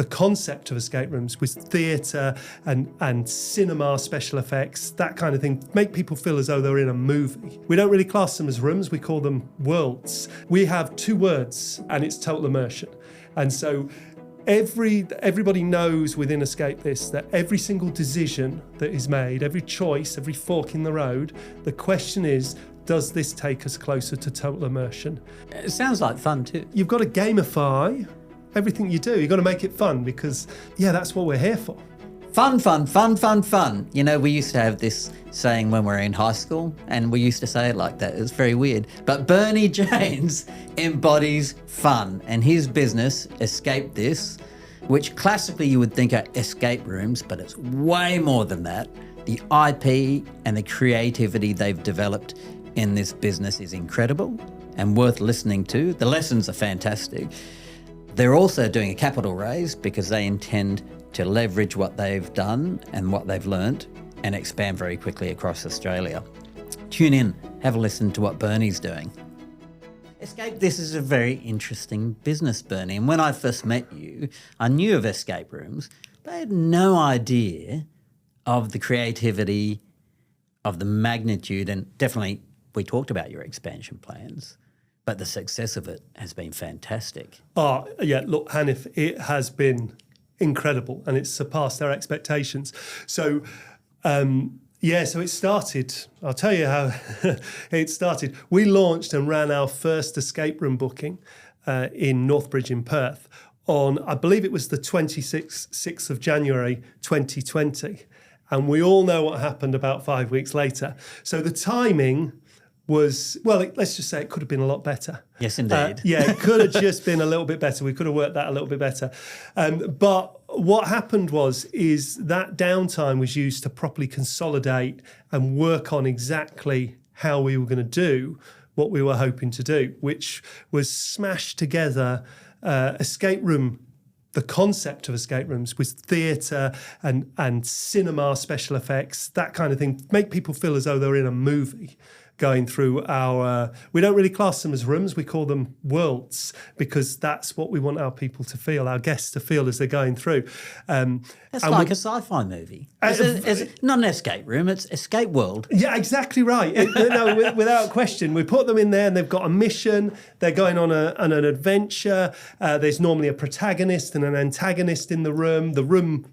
the concept of escape rooms was theatre and cinema special effects, that kind of thing, make people feel as though they're in a movie. We don't really class them as rooms, we call them worlds. We have two words, and it's total immersion. And so everybody knows within Escape This that every single decision that is made, every choice, every fork in the road, the question is, does this take us closer to total immersion? It sounds like fun too. You've got to gamify everything you do. You've got to make it fun because, that's what we're here for. Fun, fun, fun, fun, fun. You know, we used to have this saying when we were in high school, and we used to say it like that. It was very weird. But Bernie James embodies fun, and his business, Escape This, which classically you would think are escape rooms, but it's way more than that. The IP and the creativity they've developed in this business is incredible and worth listening to. The lessons are fantastic. They're also doing a capital raise because they intend to leverage what they've done and what they've learnt and expand very quickly across Australia. Tune in, have a listen to what Bernie's doing. Escape This is a very interesting business, Bernie. And when I first met you, I knew of escape rooms, but I had no idea of the creativity, of the magnitude, and definitely we talked about your expansion plans, but the success of it has been fantastic. Oh, yeah, look, Hanif, it has been incredible and it's surpassed our expectations. So, so it started, I'll tell you how it started. We launched and ran our first escape room booking in Northbridge in Perth on, I believe it was the 26th of January 2020. And we all know what happened about 5 weeks later. So the timing was, let's just say it could have been a lot better. Yes, indeed. It could have just been a little bit better. We could have worked that a little bit better. But what happened is that downtime was used to properly consolidate and work on exactly how we were going to do what we were hoping to do, which was smash together escape room. The concept of escape rooms was theatre and cinema special effects, that kind of thing, make people feel as though they're in a movie going through our... we don't really class them as rooms, we call them worlds, because that's what we want our people to feel, our guests to feel as they're going through. That's like a sci-fi movie. It's not an escape room, it's escape world. Yeah, exactly right. Without question. We put them in there and they've got a mission, they're going on an adventure, there's normally a protagonist and an antagonist in the room. The room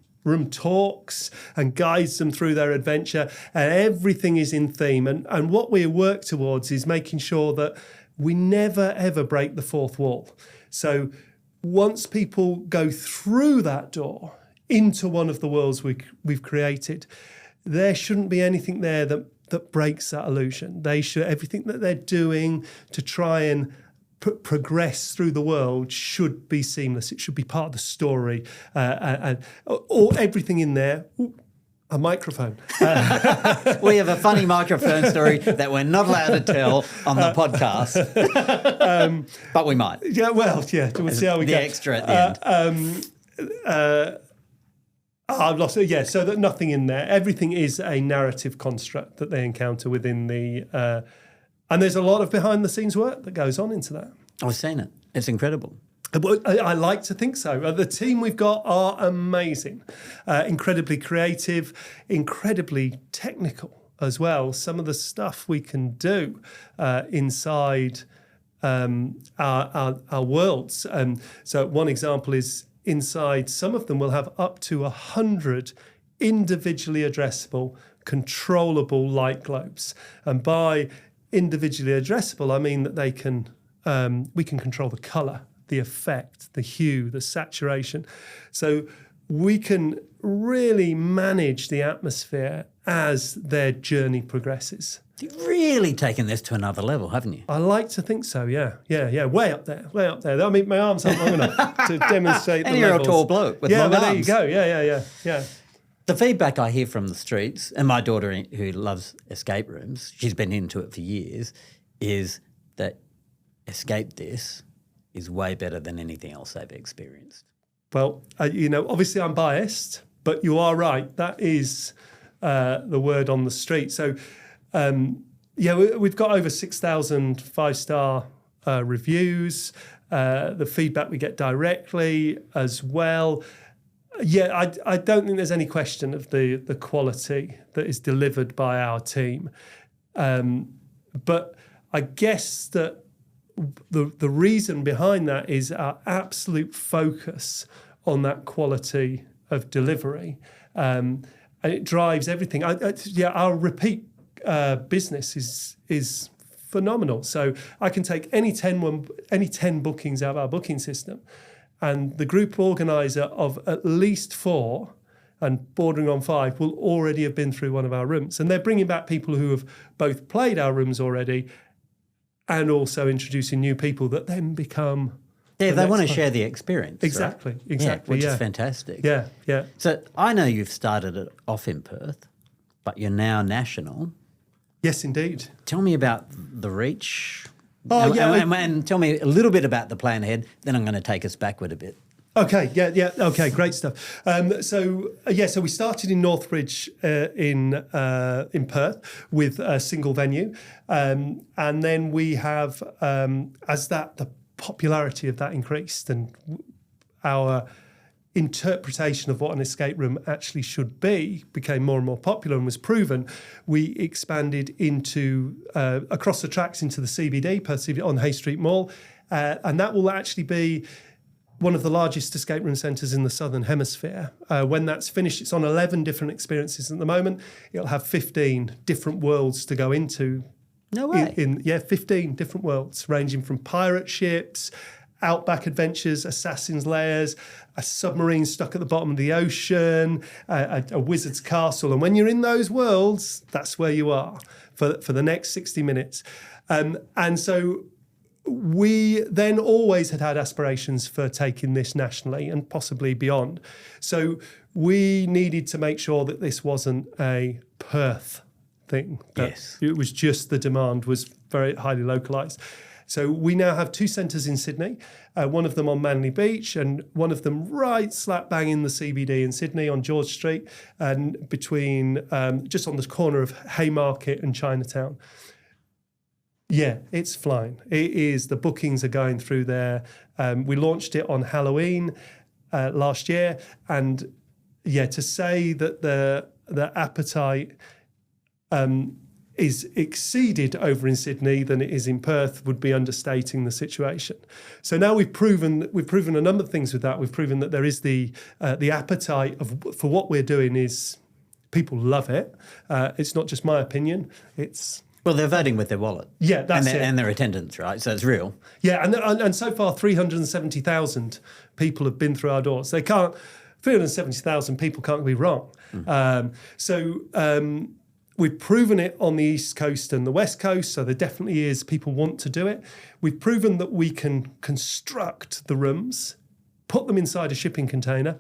talks and guides them through their adventure, and everything is in theme. And what we work towards is making sure that we never, ever break the fourth wall. So once people go through that door into one of the worlds we've created, there shouldn't be anything there that breaks that illusion. Everything that they're doing to try and progress through the world should be seamless. It should be part of the story, and everything in there. Ooh, a microphone. We have a funny microphone story that we're not allowed to tell on the podcast, but we might. Yeah, we'll see how we go. The extra at the end. I've lost it. Yeah, so that nothing in there. Everything is a narrative construct that they encounter within the. And there's a lot of behind-the-scenes work that goes on into that. I've seen it. It's incredible. I like to think so. The team we've got are amazing, incredibly creative, incredibly technical as well. Some of the stuff we can do inside our worlds. So one example is inside some of them will have up to 100 individually addressable, controllable light globes. And by individually addressable, I mean that they can we can control the colour, the effect, the hue, the saturation. So we can really manage the atmosphere as their journey progresses. You've really taken this to another level, haven't you? I like to think so, yeah. Way up there. I mean, my arms aren't long enough to demonstrate the and you're levels. A tall bloke with long arms. There you go, yeah. The feedback I hear from the streets, and my daughter who loves escape rooms, she's been into it for years, is that Escape This is way better than anything else they've experienced. Well, obviously I'm biased, but you are right. That is the word on the street. So, we've got over 6,000 five-star reviews. the feedback we get directly as well. Yeah, I don't think there's any question of the quality that is delivered by our team. But I guess that the reason behind that is our absolute focus on that quality of delivery. And it drives everything. Our repeat business is phenomenal. So I can take any 10 bookings out of our booking system, and the group organizer of at least 4 and bordering on 5 will already have been through one of our rooms. And they're bringing back people who have both played our rooms already and also introducing new people that then become... Yeah, they want to share the experience. Exactly, right? exactly. Which is fantastic. Yeah, yeah. So I know you've started it off in Perth, but you're now national. Yes, indeed. Tell me about the reach. Oh, And tell me a little bit about the plan ahead, then I'm going to take us backward a bit. Okay, yeah, okay, great stuff. So we started in Northbridge in Perth with a single venue, and then we have, as the popularity of that increased and our interpretation of what an escape room actually should be became more and more popular and was proven, we expanded into across the tracks into the CBD, Perth CBD, on Hay Street Mall, and that will actually be one of the largest escape room centres in the Southern Hemisphere. When that's finished, it's on 11 different experiences at the moment. It'll have 15 different worlds to go into. No way. 15 different worlds, ranging from pirate ships, outback adventures, assassin's lairs, a submarine stuck at the bottom of the ocean, a wizard's castle. And when you're in those worlds, that's where you are for the next 60 minutes. And so we then always had aspirations for taking this nationally and possibly beyond. So we needed to make sure that this wasn't a Perth thing. Yes. It was just the demand was very highly localised. So we now have 2 centres in Sydney, one of them on Manly Beach and one of them right slap bang in the CBD in Sydney on George Street and between just on the corner of Haymarket and Chinatown. Yeah, it's flying. It is. The bookings are going through there. We launched it on Halloween last year, and to say that the appetite is exceeded over in Sydney than it is in Perth would be understating the situation. So now we've proven a number of things with that. We've proven that there is the appetite for what we're doing is people love it. It's not just my opinion. Well, they're voting with their wallet. Yeah, that's it. And their attendance, right? So it's real. Yeah, and so far 370,000 people have been through our doors. 370,000 people can't be wrong. We've proven it on the East Coast and the West Coast, so there definitely is, people want to do it. We've proven that we can construct the rooms, put them inside a shipping container.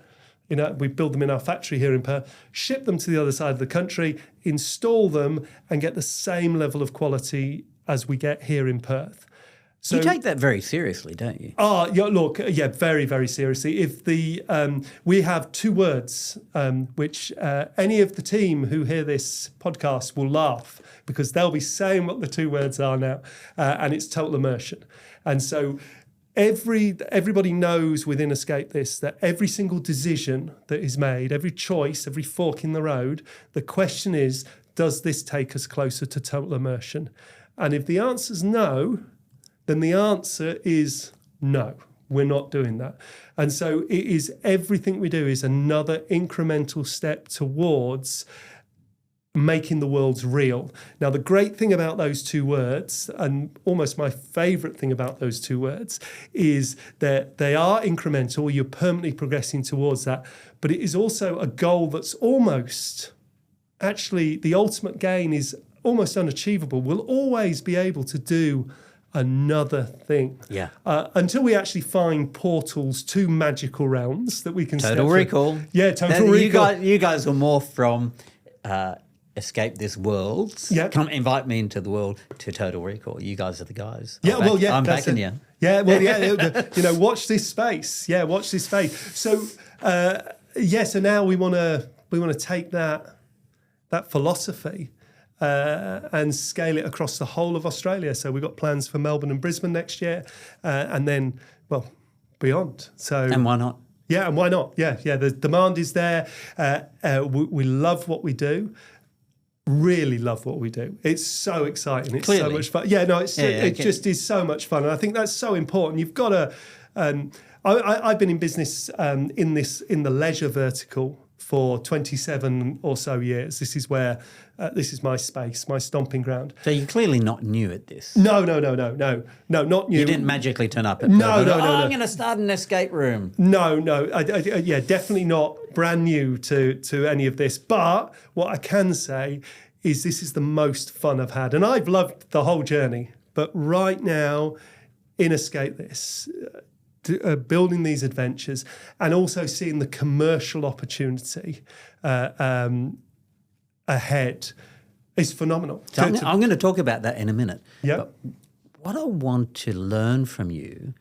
We build them in our factory here in Perth, ship them to the other side of the country, install them, and get the same level of quality as we get here in Perth. So, you take that very seriously, don't you? Very, very seriously. If we have 2 words, which any of the team who hear this podcast will laugh because they'll be saying what the 2 words are now, and it's total immersion. And so everybody knows within Escape This that every single decision that is made, every choice, every fork in the road, the question is, does this take us closer to total immersion? And if the answer's no, then the answer is no, we're not doing that. And so it is everything we do is another incremental step towards making the worlds real. Now, the great thing about those 2 words, and almost my favourite thing about those 2 words, is that they are incremental, you're permanently progressing towards that, but it is also a goal that's almost, actually, the ultimate gain is almost unachievable. We'll always be able to do another thing. Yeah. Until we actually find portals to magical realms that we can Total Recall. Yeah, Total Recall. You guys are more from Escape This Worlds. Yeah. Come invite me into the world to Total Recall. You guys are the guys. Yeah, I'm backing you. Yeah, watch this space. Yeah, watch this space. So, so now we want to take that philosophy and scale it across the whole of Australia. So we've got plans for Melbourne and Brisbane next year, and then well, beyond. So And why not? yeah, and why not? Yeah. The demand is there. We love what we do. Really love what we do. It's so exciting. It's so Clearly. much fun. Yeah, no, it okay. just is so much fun, and I think that's so important. You've got to. I've been in business in the leisure vertical for 27 or so years. This is where this is my space, my stomping ground. So you're clearly not new at this. No, not new. You didn't magically turn up at No, Perth. no, no. I'm going to start an escape room. No, yeah, definitely not brand new to any of this. But what I can say is this is the most fun I've had. And I've loved the whole journey. But right now, in Escape This, building these adventures and also seeing the commercial opportunity ahead is phenomenal. So I'm going to talk about that in a minute. Yeah. But what I want to learn from you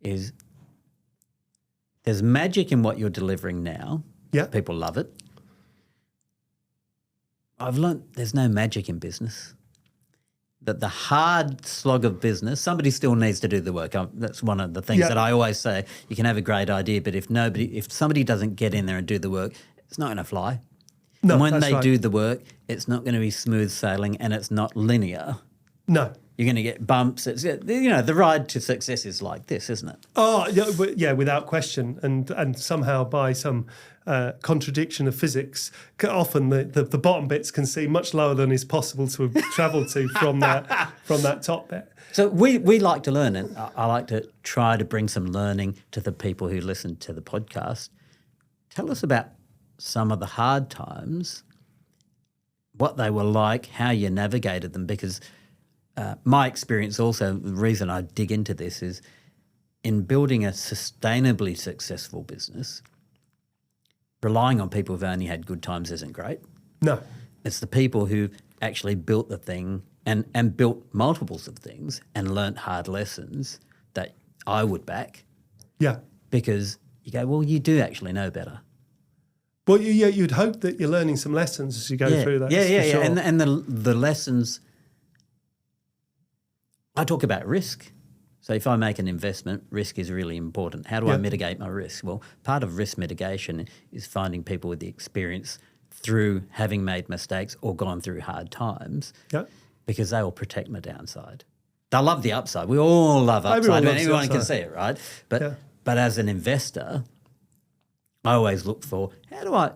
is there's magic in what you're delivering now. Yeah. People love it. I've learned there's no magic in business. That the hard slog of business, somebody still needs to do the work. That's one of the things that I always say. You can have a great idea, but if somebody doesn't get in there and do the work, it's not going to fly. No, and when that's they right. do the work, it's not going to be smooth sailing and it's not linear. No. You're going to get bumps. It's, the ride to success is like this, isn't it? Oh, yeah, without question. And somehow by some contradiction of physics, often the bottom bits can seem much lower than is possible to travel to from that top bit. So we like to learn, and I like to try to bring some learning to the people who listen to the podcast. Tell us about some of the hard times, what they were like, how you navigated them, because my experience also, the reason I dig into this is in building a sustainably successful business, relying on people who've only had good times isn't great. No. It's the people who actually built the thing and built multiples of things and learnt hard lessons that I would back. Yeah. Because you go, well, you do actually know better. Well, you'd hope that you're learning some lessons as you go through that. Yeah. Sure. And the lessons, I talk about risk. So if I make an investment, risk is really important. How do I mitigate my risk? Well, part of risk mitigation is finding people with the experience through having made mistakes or gone through hard times, because they will protect my downside. They love the upside. We all love upside. Everyone can see it, right? But as an investor, I always look for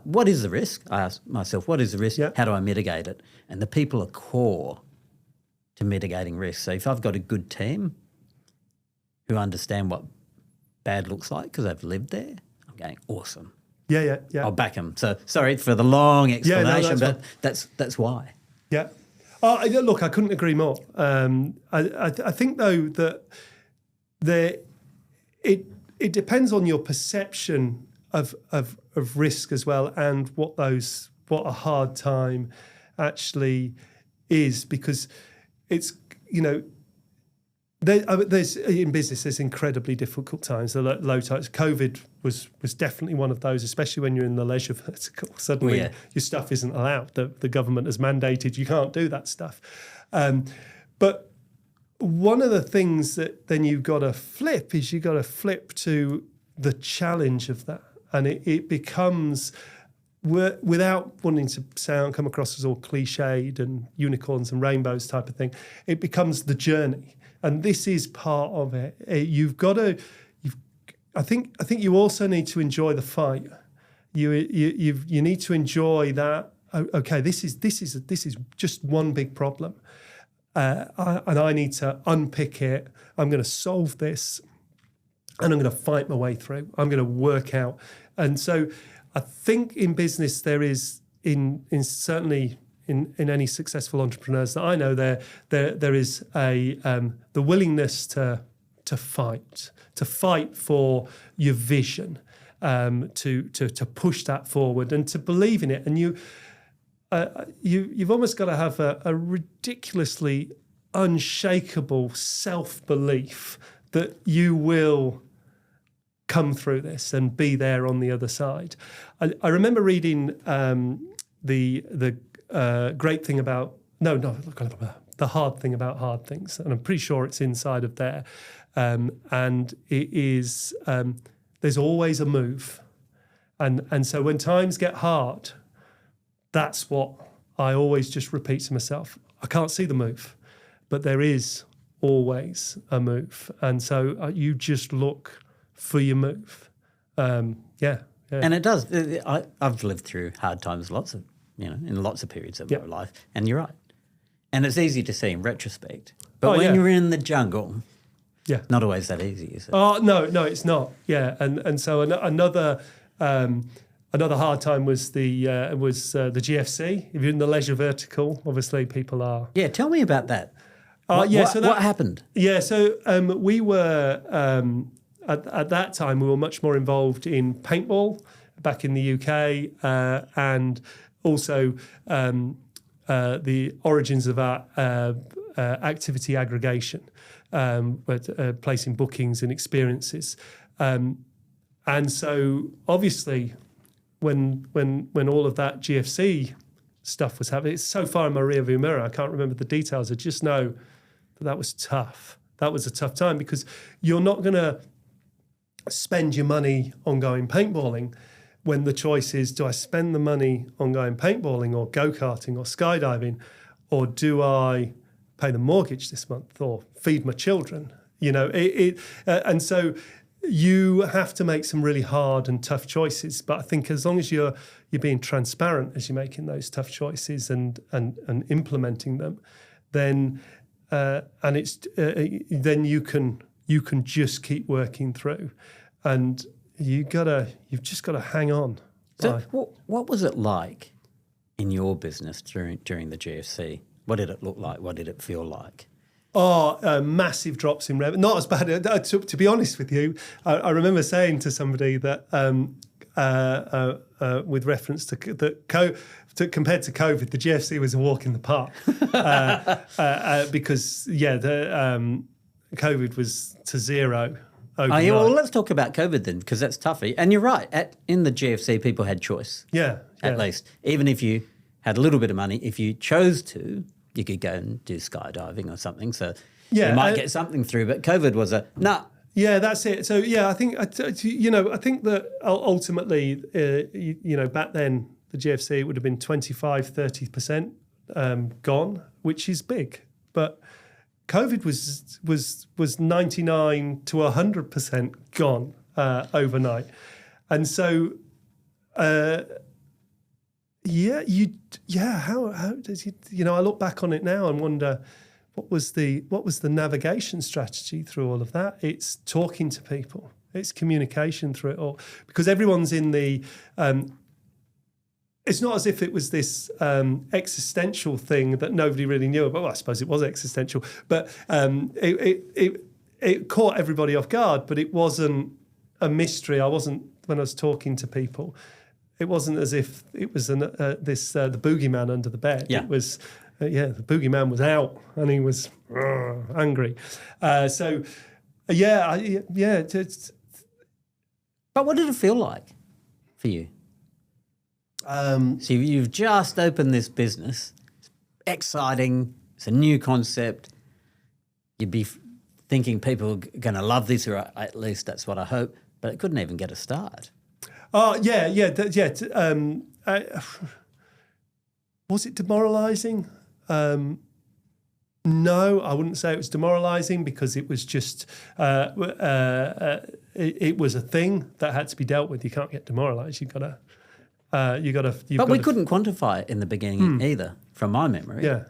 what is the risk? I ask myself, what is the risk? How do I mitigate it? And the people are core to mitigating risk. So if I've got a good team who understand what bad looks like because they've lived there, I'm going, awesome. Yeah. I'll back them. So sorry for the long explanation, that's but that's why. Yeah. Oh, look, I couldn't agree more. I think though that it depends on your perception of risk as well, and what a hard time actually is, because it's there's in business there's incredibly difficult times, the low times. COVID was definitely one of those, especially when you're in the leisure vertical. Suddenly your stuff isn't allowed. The government has mandated you can't do that stuff. But one of the things that then you've got to flip is you've got to flip to the challenge of that. And it becomes, without wanting to come across as all cliched and unicorns and rainbows type of thing, it becomes the journey. And this is part of it. I think you also need to enjoy the fight. You need to enjoy that. Okay, this is just one big problem, and I need to unpick it. I'm going to solve this, and I'm going to fight my way through. I'm going to work out. And so, I think in business there is certainly. In any successful entrepreneurs that I know, there is the willingness to fight for your vision, to push that forward and to believe in it. And you've almost got to have a ridiculously unshakable self-belief that you will come through this and be there on the other side. I remember reading the great thing about the hard thing about hard things, and I'm pretty sure it's inside of there. and it is there's always a move, and so when times get hard, that's what I always just repeat to myself. I can't see the move, but there is always a move, and so you just look for your move. Yeah. And it does. I've lived through hard times, in lots of periods of my life, and you're right. And it's easy to see in retrospect, but when you're in the jungle, not always that easy, is it? Oh no, it's not. Yeah, and so another hard time was the GFC. If you're in the leisure vertical, obviously people are. Yeah, tell me about that. What happened? Yeah, so we were at that time we were much more involved in paintball back in the UK, and also the origins of our activity aggregation, placing bookings and experiences, and so obviously when all of that GFC stuff was happening, it's so far in my rearview mirror, I can't remember the details. I just know that was tough. That was a tough time because you're not going to spend your money on going paintballing when the choice is, do I spend the money on going paintballing or go-karting or skydiving, or do I pay the mortgage this month or feed my children? And so you have to make some really hard and tough choices. But I think as long as you're being transparent as you're making those tough choices and implementing them, then then you can just keep working through, and you've just got to hang on. So what was it like in your business during the GFC? What did it look like? What did it feel like? Massive drops in revenue. Not as bad. To be honest with you, I remember saying to somebody that with reference to compared to COVID, the GFC was a walk in the park because COVID was to zero. Overnight. Well, let's talk about COVID then, because that's tough. And you're right. In the GFC, people had choice. At least, even if you had a little bit of money, if you chose to, you could go and do skydiving or something. So you might get something through. But COVID was a nah. Yeah, that's it. So I think that ultimately, back then the GFC would have been 25-30% gone, which is big, but COVID was 99 to 100% gone overnight, and so how does I look back on it now and wonder what was the navigation strategy through all of that? It's talking to people, it's communication through it all, because everyone's in the. It's not as if it was this existential thing that nobody really knew about. Well, I suppose it was existential, but it caught everybody off guard. But it wasn't a mystery. When I was talking to people, it wasn't as if it was the boogeyman under the bed. Yeah. It was, the boogeyman was out and he was angry. But what did it feel like for you? So you've just opened this business. It's exciting. It's a new concept. You'd be thinking people are going to love this, or at least that's what I hope. But it couldn't even get a start. Was it demoralising? No, I wouldn't say it was demoralising, because it was just it was a thing that had to be dealt with. You can't get demoralised. You've got to. But we couldn't quantify it in the beginning either, from my memory. Yeah.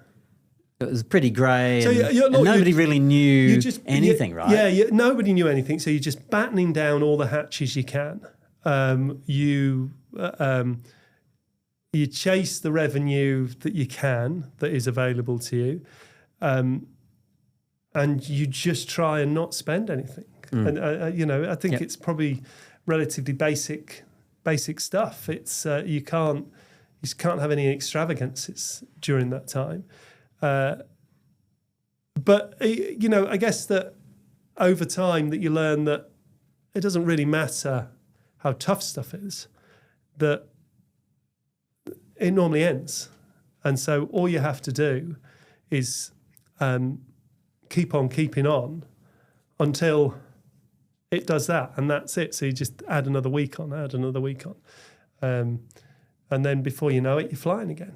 It was pretty grey, and nobody really knew anything, right? Yeah, nobody knew anything. So you're just battening down all the hatches you can. You chase the revenue that you can, that is available to you, and you just try and not spend anything. And I think it's probably relatively basic stuff. It's you can't have any extravagances during that time. But I guess that over time that you learn that it doesn't really matter how tough stuff is, that it normally ends. And so all you have to do is keep on keeping on until it does that, and that's it. So you just add another week on, and then before you know it, you're flying again,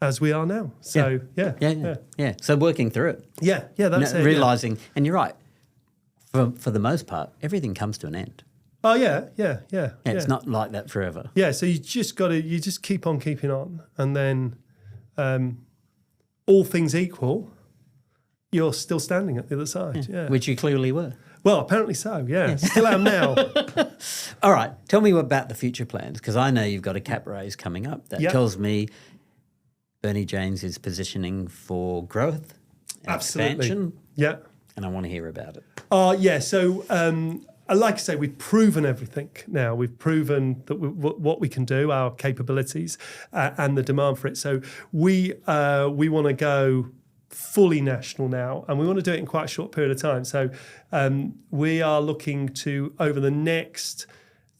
as we are now. So yeah. So working through it, that's it. Realizing, and you're right. For the most part, everything comes to an end. Oh yeah. It's not like that forever. Yeah, so you just keep on keeping on, and then all things equal, you're still standing at the other side. Yeah. Which you clearly were. Well, apparently so, yeah. Still am now. All right, tell me about the future plans, because I know you've got a cap raise coming up. That tells me Bernie James is positioning for growth and expansion. Yeah. And I want to hear about it. So like I say, we've proven everything now. We've proven that what we can do, our capabilities, and the demand for it. So we want to go fully national now, and we want to do it in quite a short period of time. So we are looking to, over the next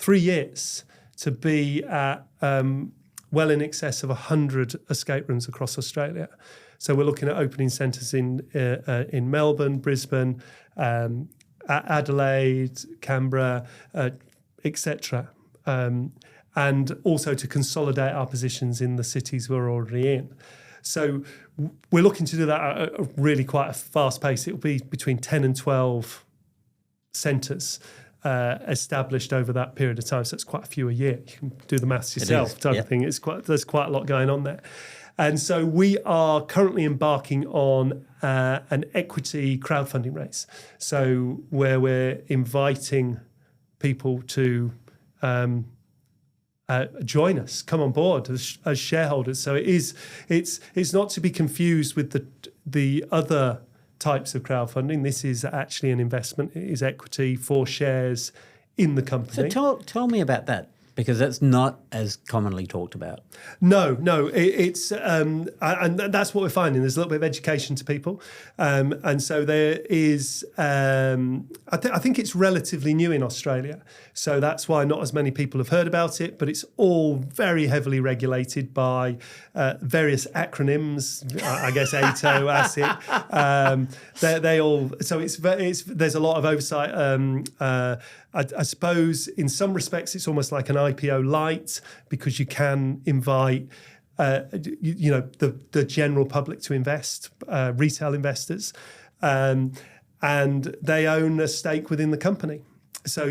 3 years, to be at well in excess of 100 escape rooms across Australia. So we're looking at opening centres in Melbourne, Brisbane, Adelaide, Canberra, etc. And also to consolidate our positions in the cities we're already in. So we're looking to do that at a really quite a fast pace. It will be between 10 and 12 centres established over that period of time. So it's quite a few a year. You can do the maths yourself type of thing. There's quite a lot going on there. And so we are currently embarking on an equity crowdfunding race. So where we're inviting people to join us, come on board as shareholders. So it's not to be confused with the other types of crowdfunding. This is actually an investment. It is equity for shares in the company. So tell me about that, because that's not as commonly talked about. No, it's and that's what we're finding. There's a little bit of education to people, and so there is. I think it's relatively new in Australia, so that's why not as many people have heard about it. But it's all very heavily regulated by various acronyms. I guess ATO, ASIC. They all. So it's there's a lot of oversight. I suppose in some respects it's almost like an IPO light, because you can invite the general public to invest, retail investors, and they own a stake within the company. So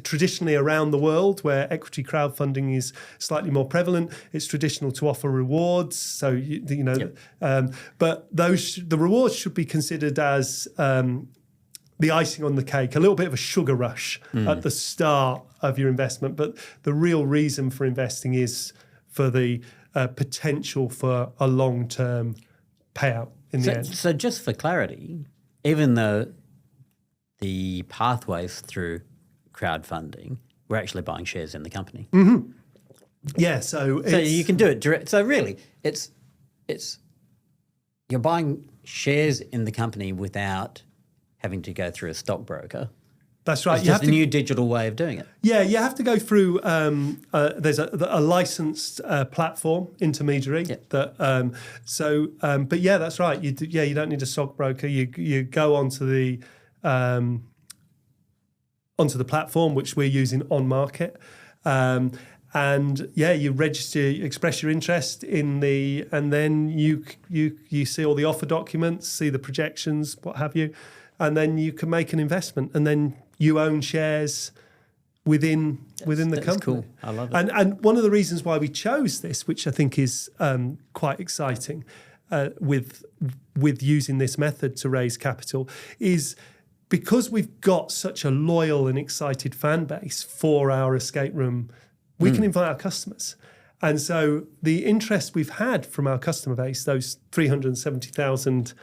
traditionally around the world where equity crowdfunding is slightly more prevalent, it's traditional to offer rewards. So but the rewards should be considered as the icing on the cake, a little bit of a sugar rush at the start of your investment. But the real reason for investing is for the potential for a long-term payout in the end. So just for clarity, even though the pathways through crowdfunding, we're actually buying shares in the company. Mm-hmm. Yeah, so you can do it direct. So really, it's you're buying shares in the company without having to go through a stockbroker. That's right. It's just a new digital way of doing it. Yeah, you have to go through. There's a licensed platform intermediary that. But yeah, that's right. You don't need a stockbroker. You go onto the platform, which we're using on market, and you register, you express your interest and then you see all the offer documents, see the projections, what have you. And then you can make an investment, and then you own shares within the company. That's cool. I love it. And one of the reasons why we chose this, which I think is quite exciting, with using this method to raise capital, is because we've got such a loyal and excited fan base for our escape room. We can invite our customers. And so the interest we've had from our customer base, those 370,000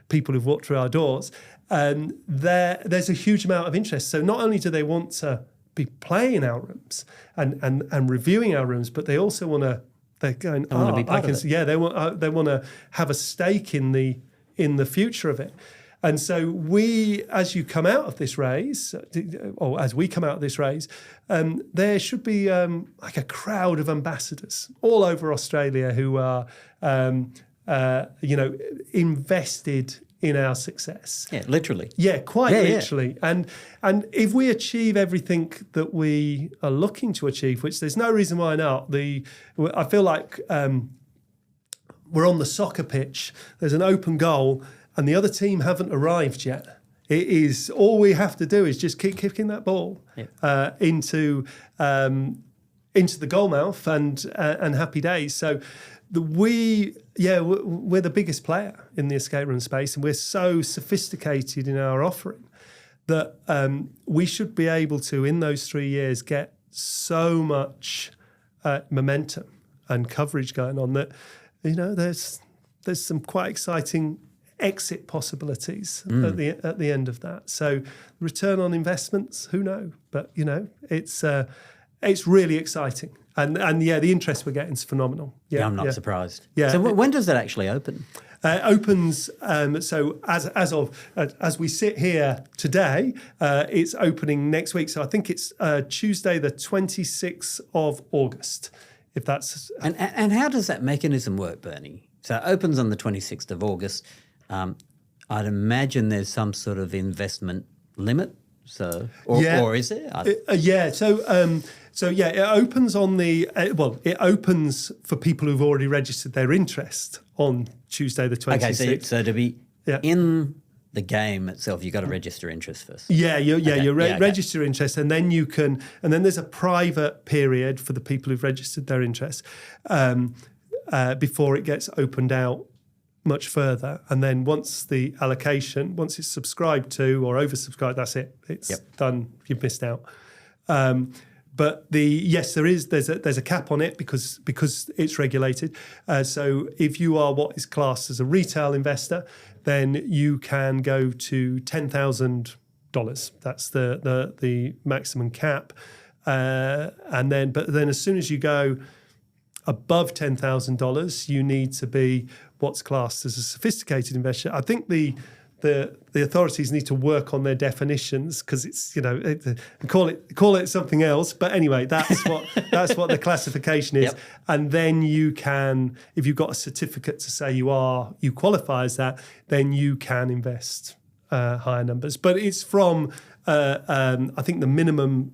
people who've walked through our doors, there's a huge amount of interest. So not only do they want to be playing our rooms and reviewing our rooms, but they also want to. They're going. I want to be part of it. Yeah, they want to have a stake in the future of it. And so as you come out of this raise, or as we come out of this raise, there should be like a crowd of ambassadors all over Australia who are, invested in our success. Yeah, literally. Yeah, quite Yeah, literally. And if we achieve everything that we are looking to achieve, which there's no reason why not, I feel like we're on the soccer pitch, there's an open goal, and the other team haven't arrived yet. It is all we have to do is just keep kicking that ball into the goal mouth and happy days. So we're the biggest player in the escape room space, and we're so sophisticated in our offering that we should be able to, in those 3 years, get so much momentum and coverage going on that, you know, there's some quite exciting exit possibilities at the end of that. So return on investments, who knows? But, you know, it's really exciting. And yeah, the interest we're getting is phenomenal. Yeah, I'm not surprised. Yeah. So when does that actually open? Opens, so as we sit here today, it's opening next week. So I think it's Tuesday, the 26th of August, if that's... And how does that mechanism work, Bernie? So it opens on the 26th of August. I'd imagine there's some sort of investment limit. So, or is there? It opens on it opens for people who've already registered their interest on Tuesday the 26th. Okay, so to be in the game itself, you've got to register interest first. Register interest, and then then there's a private period for the people who've registered their interest before it gets opened out much further. And then once it's subscribed to or oversubscribed, that's it. It's done. You've missed out. But there's a cap on it because it's regulated. So if you are what is classed as a retail investor, then you can go to $10,000. That's the maximum cap. But then as soon as you go above $10,000, you need to be what's classed as a sophisticated investor. I think the authorities need to work on their definitions because it's, you know, call it something else. But anyway, that's what the classification is. Yep. And then you can, if you've got a certificate to say you qualify as that, then you can invest higher numbers. But it's from I think the minimum,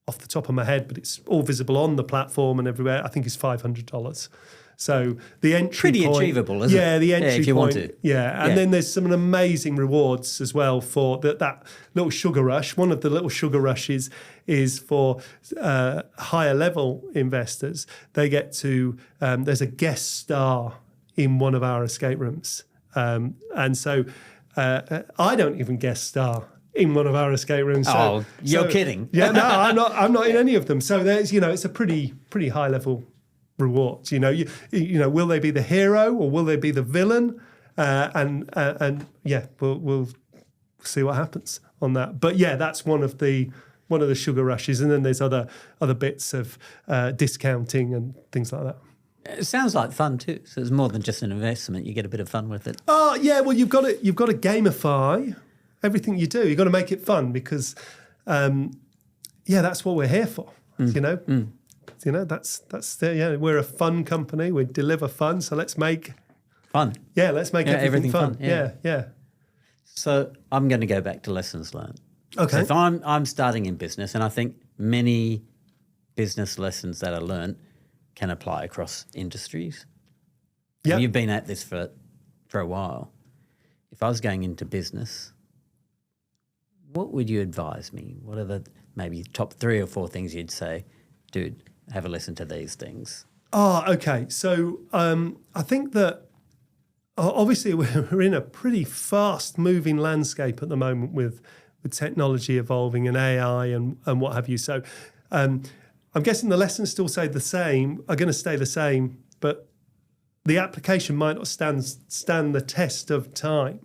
off the top of my head, but it's all visible on the platform and everywhere, I think is $500. So the entry pretty point, achievable, isn't it? Yeah, the entry if you point. Want to. Yeah, and then there's some amazing rewards as well for that little sugar rush. One of the little sugar rushes is for higher level investors. They get to, there's a guest star in one of our escape rooms. And so I don't even guest star in one of our escape rooms. You're kidding. Yeah, no, I'm not in any of them. So there's, you know, it's a pretty high level rewards. You know, will they be the hero or will they be the villain? We'll see what happens on that. But yeah, that's one of the sugar rushes, and then there's other bits of discounting and things like that. It sounds like fun too. So it's more than just an investment. You get a bit of fun with it. Oh yeah, well you've got to gamify everything you do. You've got to make it fun because, that's what we're here for. You know. You know, we're a fun company. We deliver fun, so let's make fun. Yeah, let's make everything fun. Yeah. So I'm going to go back to lessons learned. Okay. So if I'm starting in business, and I think many business lessons that I learned can apply across industries. Yeah. You've been at this for a while. If I was going into business, what would you advise me? What are the maybe top 3 or 4 things you'd say, dude, have a listen to these things? Okay. So I think that obviously we're in a pretty fast-moving landscape at the moment with technology evolving and AI and what have you. So I'm guessing the lessons still are going to stay the same, but the application might not stand the test of time.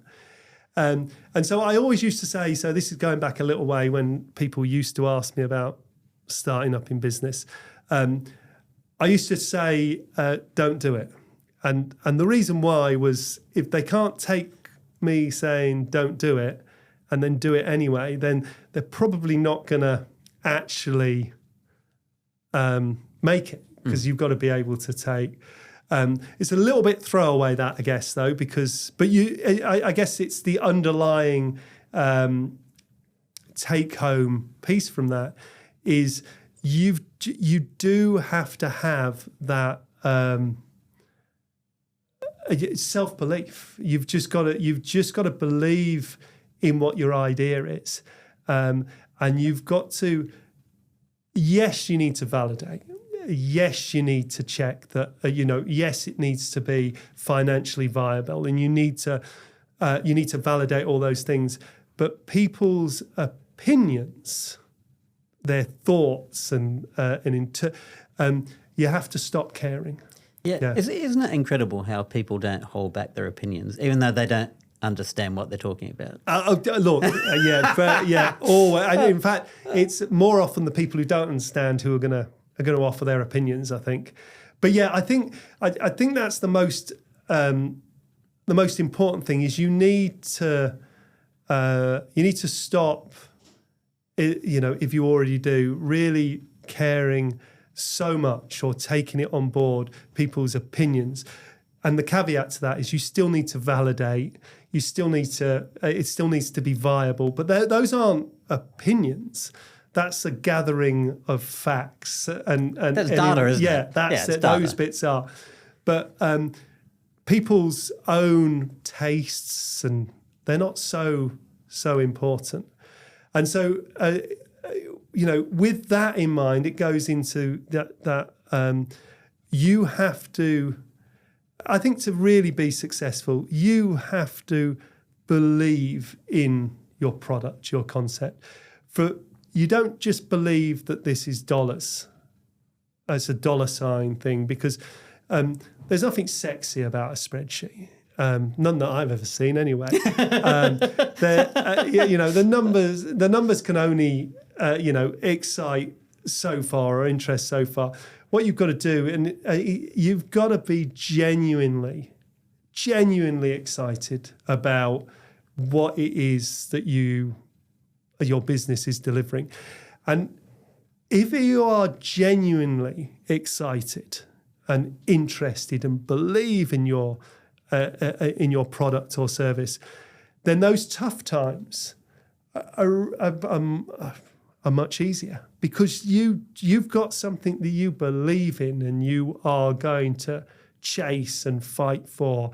And so I always used to say, so this is going back a little way when people used to ask me about starting up in business. I used to say, don't do it. And the reason why was if they can't take me saying don't do it and then do it anyway, then they're probably not going to actually make it because you've got to be able to take It's a little bit throwaway that, I guess, though, I guess it's the underlying take-home piece from that is you do have to have that self-belief. You've just got to believe in what your idea is, and you've got to. Yes, you need to validate. Yes, you need to check that. Yes, it needs to be financially viable, and you need to validate all those things. But people's opinions, their thoughts, and you have to stop caring. Yeah. Isn't it incredible how people don't hold back their opinions, even though they don't understand what they're talking about? Look, always. In fact, it's more often the people who don't understand who are going to offer their opinions, I think. But yeah, I think that's the most important thing is you need to stop. If you already do, really caring so much or taking it on board people's opinions. And the caveat to that is you still need to validate. You still need to. It still needs to be viable. But those aren't opinions. That's a gathering of facts. And that's data, isn't it? Yeah, that's it. Data. Those bits are. But people's own tastes, and they're not so important. And so, with that in mind, it goes into that you have to. I think to really be successful, you have to believe in your product, your concept. You don't just believe that this is dollars. It's a dollar sign thing because there's nothing sexy about a spreadsheet. None that I've ever seen anyway. The numbers can only excite so far or interest so far. What you've got to do, and you've got to be genuinely excited about what it is that your business is delivering. And if you are genuinely excited and interested and believe in your product or service, then those tough times are much easier because you've got something that you believe in and you are going to chase and fight for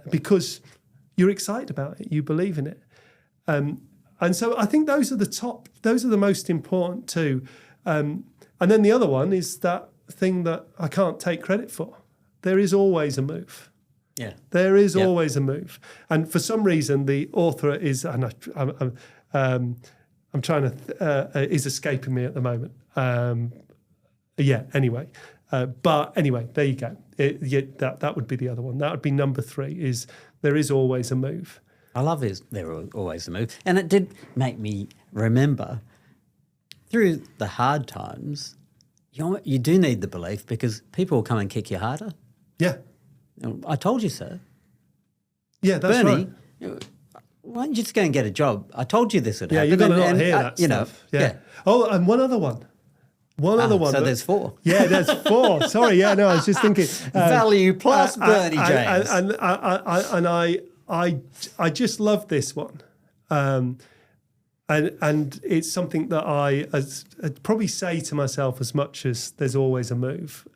because you're excited about it, you believe in it. And so I think those are the most important two. And then the other one is that thing that I can't take credit for. There is always a move. Yeah. There is always a move. And for some reason, the author is, and I'm trying to, is escaping me at the moment. Anyway. But anyway, there you go. That would be the other one. That would be number 3, is there is always a move. I love there always a move. And it did make me remember through the hard times, you do need the belief because people will come and kick you harder. Yeah. I told you so. Yeah, that's Bernie, right. Why don't you just go and get a job? I told you this would happen. Yeah, you've got to not hear that stuff. Yeah. Oh, and one other one. So there's 4. Yeah, there's 4. Sorry, I was just thinking. Value plus Bernie James. And I just love this one. And it's something that I'd probably say to myself as much as there's always a move,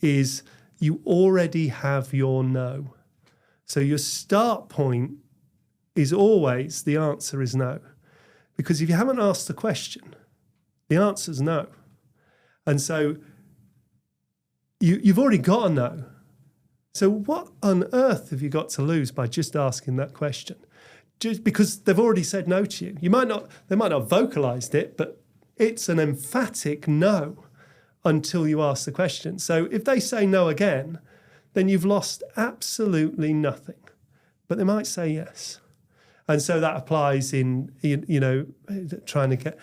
is you already have your no. So your start point is always the answer is no. Because if you haven't asked the question, the answer is no. And so you've already got a no. So what on earth have you got to lose by just asking that question? Just because they've already said no to you. They might not have vocalized it, but it's an emphatic no until you ask the question. So if they say no again, then you've lost absolutely nothing. But they might say yes. And so that applies in, trying to get,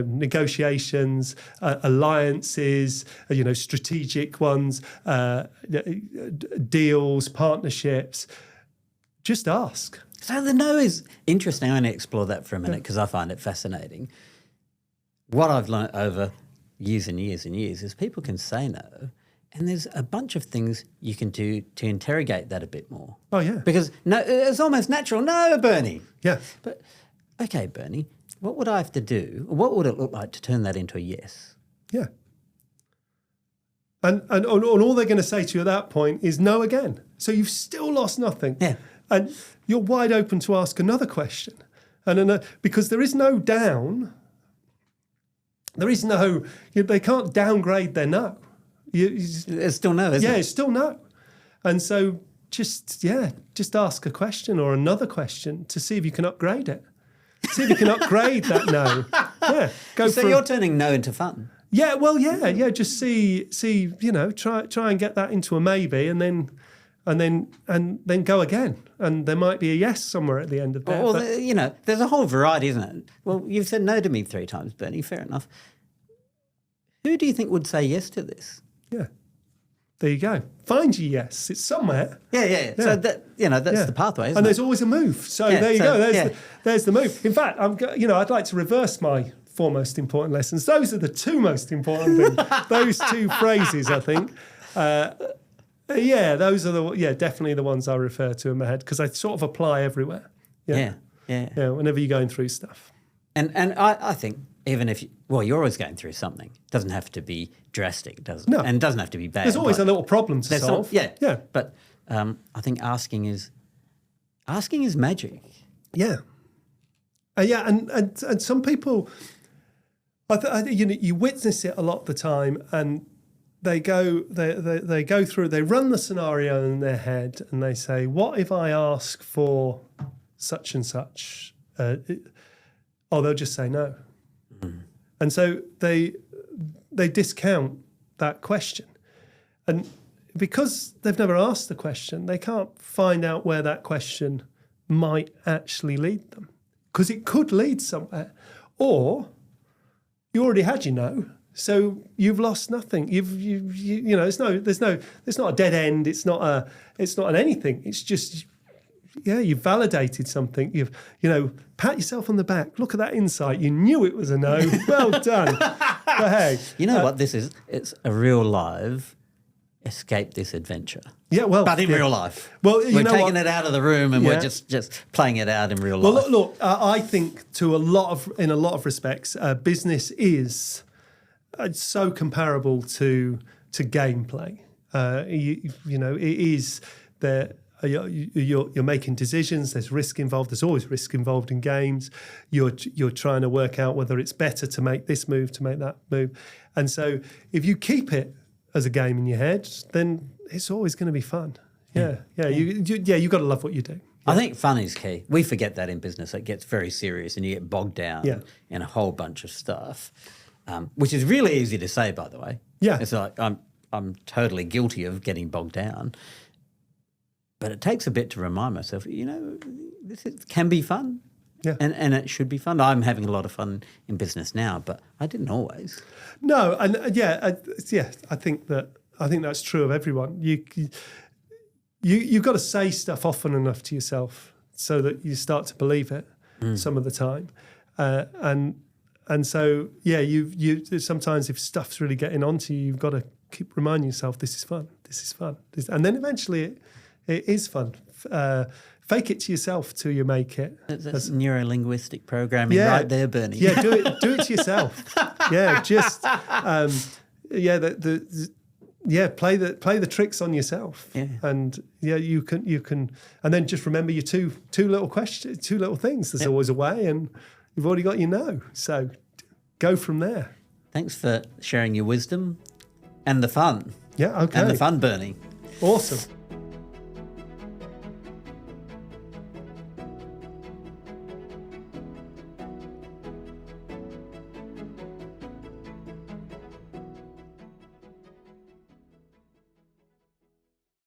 negotiations, alliances, strategic ones, deals, partnerships. Just ask. So the no is interesting. I'm going to explore that for a minute because I find it fascinating. What I've learned over years and years and years is people can say no And there's a bunch of things you can do to interrogate that a bit more. Oh, yeah. Because no, it's almost natural. No, Bernie. Yeah. But, okay, Bernie, what would I have to do? What would it look like to turn that into a yes? Yeah. And all they're going to say to you at that point is no again. So you've still lost nothing. Yeah. And you're wide open to ask another question. And because there is no down, there is no, they can't downgrade their no. It's still no, isn't it? Yeah, it's still no. And so just ask a question or another question to see if you can upgrade it. See if you can upgrade that no. Yeah. So you're turning no into fun. Yeah, well, yeah. Just see. Try and get that into a maybe, and then go again. And there might be a yes somewhere at the end of that. Well, there's a whole variety, isn't it? Well, you've said no to me 3 times, Bernie. Fair enough. Who do you think would say yes to this? Yeah. There you go. Find your yes. It's somewhere. Yeah. So that's the pathway, isn't and it? there's always a move. So there you go. There's the move. In fact, I'd like to reverse my 4 most important lessons. Those are the 2 most important things. Those 2 phrases, I think. Those are definitely the ones I refer to in my head because I sort of apply everywhere. Yeah. Whenever you're going through stuff. And I think even if you're always going through something. It doesn't have to be drastic, does it? No. And it doesn't have to be bad. There's always a little problem to solve. Yeah. But I think asking is magic. Yeah. And some people, you witness it a lot of the time, and they go through, they run the scenario in their head, and they say, "What if I ask for such and such?" They'll just say no, and so they discount that question, and because they've never asked the question, they can't find out where that question might actually lead them, because it could lead somewhere, or you already had your no, so you've lost nothing. There's not a dead end. It's not an anything. It's just, you've validated something. You've, pat yourself on the back. Look at that insight. You knew it was a no. Well done. But hey, you know what this is? It's a real live escape this adventure. Yeah, well, but in real life. Well, we're taking it out of the room and we're just playing it out in real life. Well, look, I think in a lot of respects, business is so comparable to gameplay. It is that you're making decisions. There's risk involved. There's always risk involved in games. You're trying to work out whether it's better to make this move, to make that move, and so if you keep it as a game in your head, then it's always going to be fun. You've got to love what you do. Yeah. I think fun is key. We forget that in business. It gets very serious and you get bogged down in a whole bunch of stuff, which is really easy to say, by the way. Yeah. It's like I'm totally guilty of getting bogged down. But it takes a bit to remind myself, this can be fun. Yeah. And it should be fun. I'm having a lot of fun in business now, but I didn't always. No, and I think that's true of everyone. You've got to say stuff often enough to yourself so that you start to believe it some of the time, and so you sometimes if stuff's really getting onto you, you've got to keep reminding yourself this is fun, and then eventually it is fun. Fake it to yourself till you make it. That's neuro-linguistic programming right there, Bernie. Yeah, do it to yourself. Just play the tricks on yourself. Yeah. And you can, and then just remember your two little questions, 2 little things. There's always a way, and you've already got your no. So go from there. Thanks for sharing your wisdom and the fun. Yeah, okay. And the fun, Bernie. Awesome.